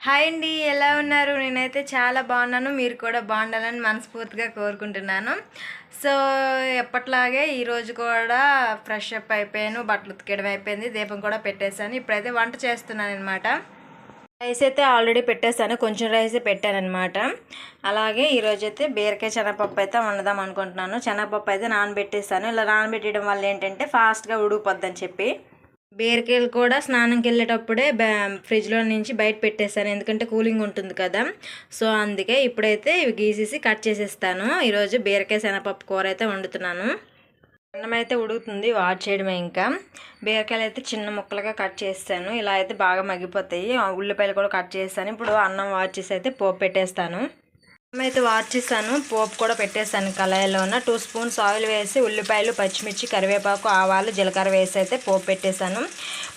Hi అండి, ఎలా ఉన్నారు? నేనైతే చాలా బాగున్నాను. మీరు కూడా బాగుండాలని మనస్ఫూర్తిగా కోరుకుంటున్నాను. సో, ఎప్పట్లాగే ఈరోజు కూడా ఫ్రెష్ అప్ అయిపోయాను, బట్టలు ఉతికేయడం అయిపోయింది, దీపం కూడా పెట్టేశాను. ఇప్పుడైతే వంట చేస్తున్నాను అనమాట. రైస్ అయితే ఆల్రెడీ పెట్టేశాను, కొంచెం రైసే పెట్టానమాట. అలాగే ఈరోజైతే బీరకాయ శనగపప్పు అయితే వండుదాం అనుకుంటున్నాను. శనగపప్పు అయితే నానబెట్టేసాను. ఇలా నానబెట్టడం వల్ల ఏంటంటే ఫాస్ట్గా ఉడికిపోద్దని చెప్పి బీరకాయలు కూడా స్నానంకి వెళ్ళేటప్పుడే ఫ్రిడ్జ్లో నుంచి బయట పెట్టేస్తాను, ఎందుకంటే కూలింగ్ ఉంటుంది కదా. సో అందుకే ఇప్పుడైతే ఇవి గీసేసి కట్ చేసేస్తాను. ఈరోజు బీరకాయ శనగపప్పు కూర అయితే వండుతున్నాను. అన్నం అయితే ఉడుకుతుంది, వాచ్ చేయడమే. ఇంకా బీరకాయలు అయితే చిన్న ముక్కలుగా కట్ చేస్తాను. ఇలా అయితే బాగా మగ్గిపోతాయి. ఉల్లిపాయలు కూడా కట్ చేస్తాను. ఇప్పుడు అన్నం వాచ్ చేసి అయితే పోపు పెట్టేస్తాను. అయితే వాచ్ చేశాను, పోపు కూడా పెట్టేస్తాను. కళాయిలోన 2 స్పూన్స్ ఆయిల్ వేసి ఉల్లిపాయలు, పచ్చిమిర్చి, కరివేపాకు, ఆవాలు, జీలకర్ర వేసి అయితే పోపు పెట్టేశాను.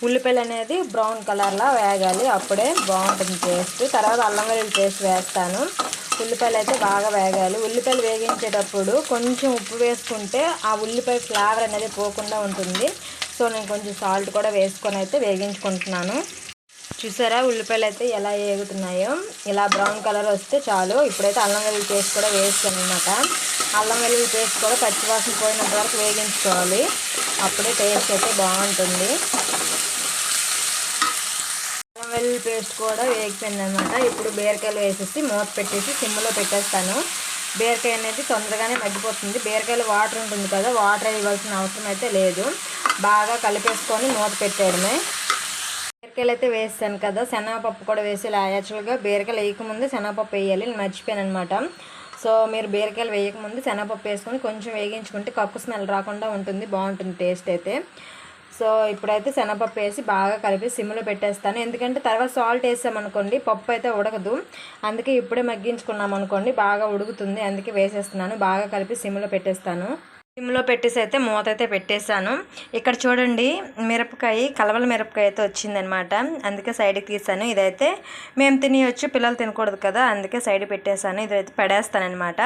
ఉల్లిపాయలు అనేది బ్రౌన్ కలర్లా వేగాలి, అప్పుడే బాగుంటుంది టేస్ట్. తర్వాత అల్లం వెల్లుల్లి పేస్ట్ వేస్తాను. ఉల్లిపాయలు అయితే బాగా వేగాలి. ఉల్లిపాయలు వేగించేటప్పుడు కొంచెం ఉప్పు వేసుకుంటే ఆ ఉల్లిపాయ ఫ్లేవర్ అనేది పోకుండా ఉంటుంది. సో నేను కొంచెం సాల్ట్ కూడా వేసుకొని అయితే వేగించుకుంటున్నాను. చూసారా ఉల్లిపాయలు అయితే ఎలా వేగుతున్నాయో? ఇలా బ్రౌన్ కలర్ వస్తే చాలు. ఇప్పుడైతే అల్లం వెల్లుల్లి పేస్ట్ కూడా వేస్తాను అనమాట. అల్లం వెల్లుల్లి పేస్ట్ కూడా పచ్చివాసన పోయినంత వరకు వేగించుకోవాలి, అప్పుడే టేస్ట్ అయితే బాగుంటుంది. అల్లం వెల్లుల్లి పేస్ట్ కూడా వేగిపోయింది అనమాట. ఇప్పుడు బీరకాయలు వేసేసి మూత పెట్టేసి సిమ్లో పెట్టేస్తాను. బీరకాయ అనేది తొందరగానే మగ్గిపోతుంది. బీరకాయలు వాటర్ ఉంటుంది కదా, వాటర్ ఇవ్వాల్సిన అవసరం అయితే లేదు. బాగా కలిపేసుకొని మూత పెట్టేయడమే. బీరకాయలు అయితే వేసాను కదా, శనగపప్పు కూడా వేసి. యాక్చువల్గా బీరకాయలు వేయకముందు శనగపప్పు వేయాలి, నేను మర్చిపోయాను అనమాట. సో మీరు బీరకాయలు వేయకముందు శనగపప్పు వేసుకొని కొంచెం వేగించుకుంటే కక్కు స్మెల్ రాకుండా ఉంటుంది, బాగుంటుంది టేస్ట్ అయితే. సో ఇప్పుడైతే శనగపప్పు వేసి బాగా కలిపి సిమ్లో పెట్టేస్తాను. ఎందుకంటే తర్వాత సాల్ట్ వేసామనుకోండి పప్పు అయితే ఉడకదు, అందుకే ఇప్పుడే మగ్గించుకున్నాం అనుకోండి బాగా ఉడుకుతుంది. అందుకే వేసేస్తున్నాను. బాగా కలిపి సిమ్లో పెట్టేస్తాను. సిమ్లో పెట్టేసి అయితే మూత అయితే పెట్టేశాను. ఇక్కడ చూడండి, మిరపకాయ కలవల మిరపకాయ అయితే వచ్చిందనమాట, అందుకే సైడ్కి తీసాను. ఇదైతే మేము తినవచ్చు, పిల్లలు తినకూడదు కదా, అందుకే సైడ్ పెట్టేశాను. ఇదైతే పడేస్తానమాట.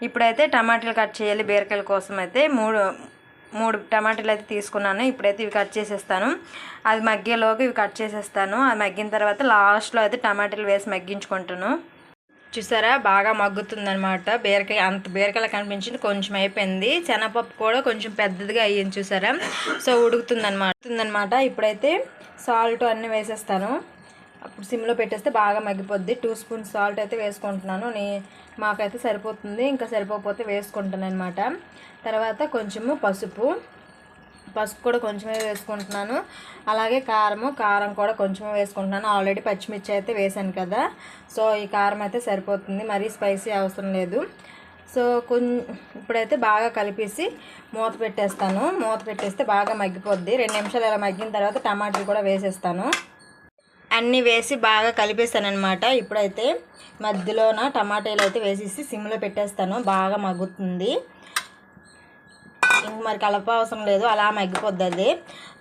ఇప్పుడైతే టమాటాలు కట్ చేయాలి. బీరకాయల కోసం అయితే మూడు టమాటాలు అయితే తీసుకున్నాను. ఇప్పుడైతే ఇవి కట్ చేసేస్తాను. అది మగ్గేలోకి ఇవి కట్ చేసేస్తాను. అది మగ్గిన తర్వాత లాస్ట్లో అయితే టమాటాలు వేసి మగ్గించుకుంటాను. చూసారా బాగా మగ్గుతుందనమాట. బీరకాయ అంత బీరకాయలు కనిపించింది, కొంచెం అయిపోయింది. శనగపప్పు కూడా కొంచెం పెద్దదిగా అయ్యింది చూసారా. సో ఉడుకుతుందనమాట. ఇప్పుడైతే సాల్ట్ అన్నీ వేసేస్తాను. అప్పుడు సిమ్లో పెట్టేస్తే బాగా మగ్గిపోద్ది. 2 స్పూన్స్ సాల్ట్ అయితే వేసుకుంటున్నాను. మాకైతే సరిపోతుంది, ఇంకా సరిపోకపోతే వేసుకుంటాను అనమాట. తర్వాత కొంచెము పసుపు కూడా కొంచెమే వేసుకుంటున్నాను. అలాగే కారం కూడా కొంచెమే వేసుకుంటున్నాను. ఆల్రెడీ పచ్చిమిర్చి అయితే వేసాను కదా, సో ఈ కారం అయితే సరిపోతుంది, మరీ స్పైసీ అవసరం లేదు. సో ఇప్పుడైతే బాగా కలిపేసి మూత పెట్టేస్తాను. మూత పెట్టేస్తే బాగా మగ్గిపోద్ది. 2 నిమిషాలు ఇలా మగ్గిన తర్వాత టమాటాలు కూడా వేసేస్తాను. అన్నీ వేసి బాగా కలిపేస్తాను అనమాట. ఇప్పుడైతే మధ్యలోన టమాటాలు అయితే వేసేసి సిమ్లో పెట్టేస్తాను. బాగా మగ్గుతుంది, ఇంక మరి కలప అవసరం లేదు, అలా మగ్గిపోద్ది అది.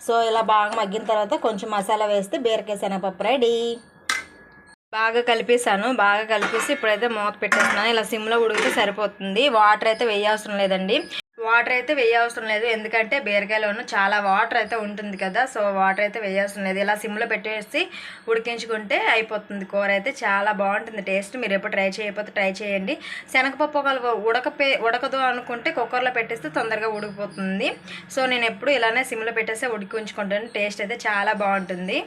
సో ఇలా బాగా మగ్గిన తర్వాత కొంచెం మసాలా వేస్తే బీరకాయ శనగపప్పు రెడీ. బాగా కలిపేసాను. బాగా కలిపేసి ఇప్పుడైతే మూత పెట్టేస్తున్నాను. ఇలా సిమ్లో ఉడికితే సరిపోతుంది. వాటర్ అయితే వేయవసరం లేదండి. ఎందుకంటే బీరకాయలో చాలా వాటర్ అయితే ఉంటుంది కదా, సో వాటర్ అయితే వేయవసరం లేదు. ఇలా సిమ్లో పెట్టేసి ఉడికించుకుంటే అయిపోతుంది. కూర అయితే చాలా బాగుంటుంది టేస్ట్. మీరు ఎప్పుడు ట్రై చేయకపోతే ట్రై చేయండి. శనగపప్పు ఉడకదు అనుకుంటే కుక్కర్లో పెట్టేస్తే తొందరగా ఉడికిపోతుంది. సో నేను ఎప్పుడు ఇలానే సిమ్లో పెట్టేస్తే ఉడికించుకుంటాను. టేస్ట్ అయితే చాలా బాగుంటుంది.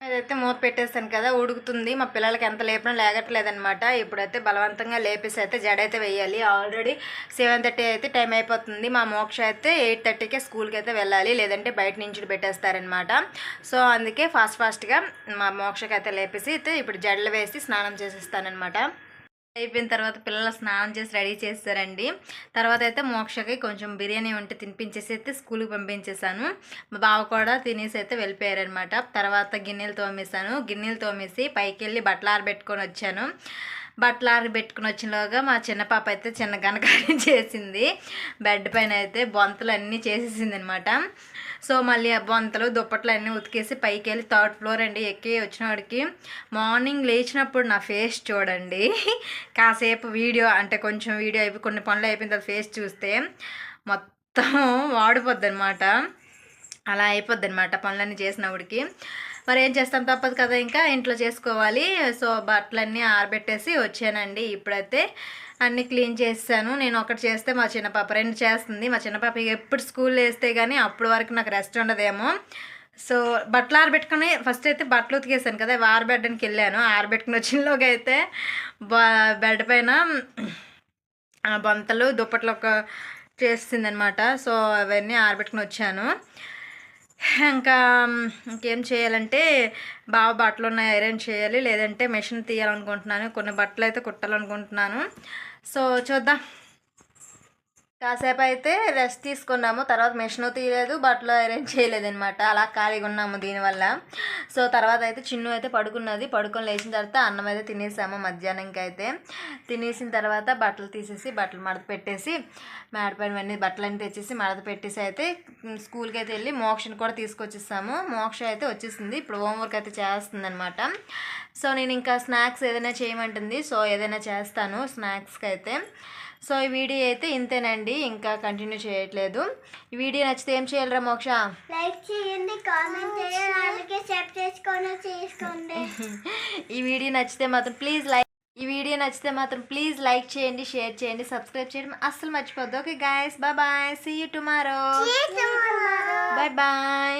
అదైతే మూత పెట్టేస్తాను కదా, ఉడుకుతుంది. మా పిల్లలకి ఎంత లేపినా లేగట్లేదనమాట. ఇప్పుడైతే బలవంతంగా లేపేసి అయితే జడ అయితే వేయాలి. ఆల్రెడీ 7:30 అయితే టైం అయిపోతుంది. మా మోక్ష అయితే 8:30కే స్కూల్కి అయితే వెళ్ళాలి, లేదంటే బయట నుంచి పెట్టేస్తారనమాట. సో అందుకే ఫాస్ట్గా మా మోక్షకి అయితే లేపేసి అయితే ఇప్పుడు జడలు వేసి స్నానం చేసేస్తానమాట. అయిపోయిన తర్వాత పిల్లలు స్నానం చేసి రెడీ చేస్తారండి. తర్వాత అయితే మోక్షకి కొంచెం బిర్యానీ ఉంటే తినిపించేసి అయితే స్కూల్కి పంపించేశాను. మా బావ కూడా తినేసి అయితే వెళ్ళిపోయారనమాట. తర్వాత గిన్నెలు తోమేసి పైకి వెళ్ళి బట్టలు ఆరబెట్టుకొని వచ్చాను. బట్టలు ఆరబెట్టుకుని వచ్చినలోగా మా చిన్న పాప అయితే చిన్న ఘనకార్యం చేసింది. బెడ్ పైన అయితే బొంతలు అన్నీ చేసేసింది అనమాట. సో మళ్ళీ ఆ బొంతలు దుప్పట్లు అన్నీ ఉతికేసి పైకి వెళ్ళి 3rd ఫ్లోర్ అండి ఎక్కి వచ్చినవాడికి మార్నింగ్ లేచినప్పుడు నా ఫేస్ చూడండి. కాసేపు కొంచెం వీడియో అయిపోయి కొన్ని పనులు అయిపోయిన తర్వాత ఫేస్ చూస్తే మొత్తం వాడిపోద్ది అనమాట. అలా అయిపోద్ది అనమాట పనులన్నీ చేసినప్పటికి. మరి ఏం చేస్తాం, తప్పదు కదా, ఇంకా ఇంట్లో చేసుకోవాలి. సో బట్టలన్నీ ఆరబెట్టేసి వచ్చానండి. ఇప్పుడైతే అన్నీ క్లీన్ చేసాను. నేను ఒకటి చేస్తే మా చిన్న పాప 2 చేస్తుంది. మా చిన్న పాప ఎప్పుడు స్కూల్ వేస్తే కానీ అప్పటి వరకు నాకు రెస్ట్ ఉండదేమో. సో బట్టలు ఆరబెట్టుకుని ఫస్ట్ అయితే బట్టలు ఉతికేసాను కదా, ఆరబెట్టడానికి వెళ్ళాను. ఆరబెట్టుకుని వచ్చినలోకి అయితే బెడ్ పైన బొంతలు దుప్పట్లు ఒక చేసిందనమాట. సో అవన్నీ ఆరబెట్టుకుని వచ్చాను. ఇంకా ఇంకేం చేయాలంటే బాగా బట్టలు ఉన్నాయి, ఐరన్ చేయాలి, లేదంటే మెషిన్ తీయాలనుకుంటున్నాను. కొన్ని బట్టలు అయితే కుట్టాలనుకుంటున్నాను. సో చూద్దాం. కాసేపు అయితే రెస్ట్ తీసుకున్నాము. తర్వాత మెషిన్ తీయలేదు, బట్టలు ఐరన్ చేయలేదనమాట. అలా ఖాళీగా ఉన్నాము దీనివల్ల. సో తర్వాత అయితే చిన్ను అయితే పడుకున్నది. పడుకొని లేచిన తర్వాత అన్నం అయితే తినేసాము మధ్యాహ్నంకి అయితే. తినేసిన తర్వాత బట్టలు తీసేసి బట్టలు మడత పెట్టేసి మేడపైన బట్టలన్నీ తెచ్చేసి మడత పెట్టేసి అయితే స్కూల్కి అయితే వెళ్ళి మోక్షని కూడా తీసుకొచ్చేసాము. మోక్ష అయితే వచ్చేసింది. ఇప్పుడు హోంవర్క్ అయితే చేస్తుంది అనమాట. సో నేను ఇంకా స్నాక్స్ ఏదైనా చేయమంటుంది. సో ఏదైనా చేస్తాను స్నాక్స్కి అయితే. సో ఈ వీడియో అయితే ఇంతేనండి, ఇంకా కంటిన్యూ చేయట్లేదు. ఈ వీడియో నచ్చితే ఏం చేయాలరా మోక్ష? లైక్ చేయండి, కామెంట్ చేయండి, అలాగే సబ్స్క్రైబ్ చేసుకోండి. ఈ వీడియో నచ్చితే మాత్రం ప్లీజ్ లైక్ చేయండి, షేర్ చేయండి, సబ్స్క్రైబ్ చేయడం అస్సలు మర్చిపోద్దు. Okay guys, bye bye, see you tomorrow. Bye bye.